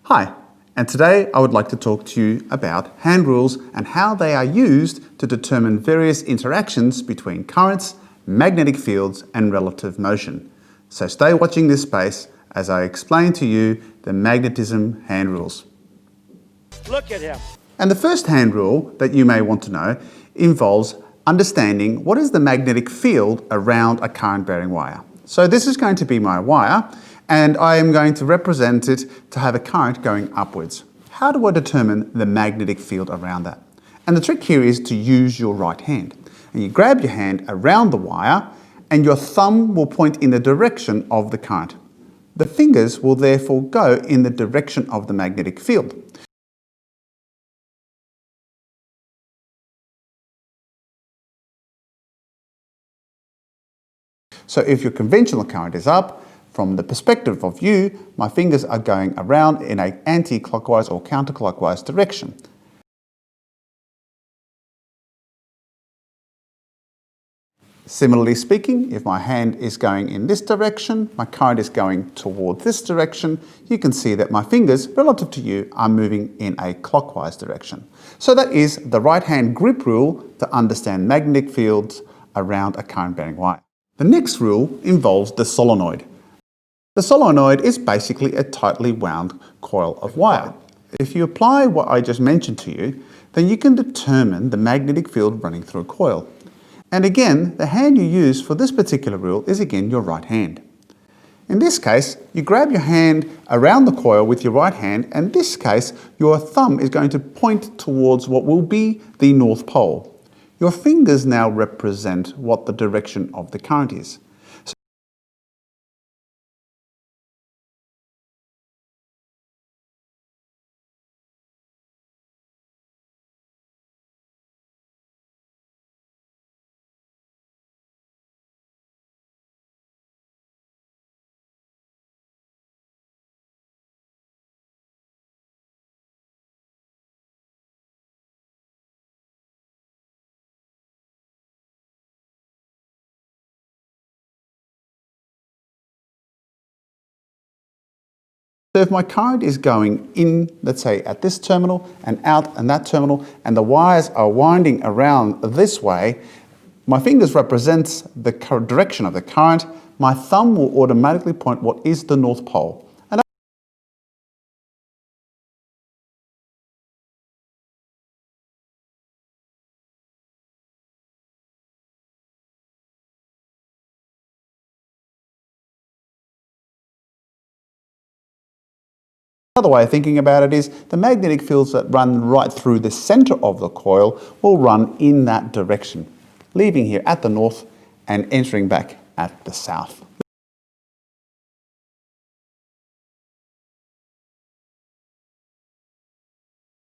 Hi, and today I would like to talk to you about hand rules and how they are used to determine various interactions between currents, magnetic fields and relative motion. So stay watching this space as I explain to you the magnetism hand rules. Look at him. And the first hand rule that you may want to know involves understanding what is the magnetic field around a current-bearing wire. So this is going to be my wire, and I am going to represent it to have a current going upwards. How do I determine the magnetic field around that? And the trick here is to use your right hand. And you grab your hand around the wire and your thumb will point in the direction of the current. The fingers will therefore go in the direction of the magnetic field. So if your conventional current is up, from the perspective of you, my fingers are going around in an anti-clockwise or counterclockwise direction. Similarly speaking, if my hand is going in this direction, my current is going toward this direction, you can see that my fingers, relative to you, are moving in a clockwise direction. So that is the right hand grip rule to understand magnetic fields around a current-bearing wire. The next rule involves the solenoid. The solenoid is basically a tightly wound coil of wire. If you apply what I just mentioned to you, then you can determine the magnetic field running through a coil. And again, the hand you use for this particular rule is again your right hand. In this case, you grab your hand around the coil with your right hand, and in this case, your thumb is going to point towards what will be the North Pole. Your fingers now represent what the direction of the current is. So if my current is going in, let's say at this terminal and out and that terminal, and the wires are winding around this way, my fingers represents the direction of the current. My thumb will automatically point what is the North Pole. And another way of thinking about it is the magnetic fields that run right through the center of the coil will run in that direction, leaving here at the north and entering back at the south.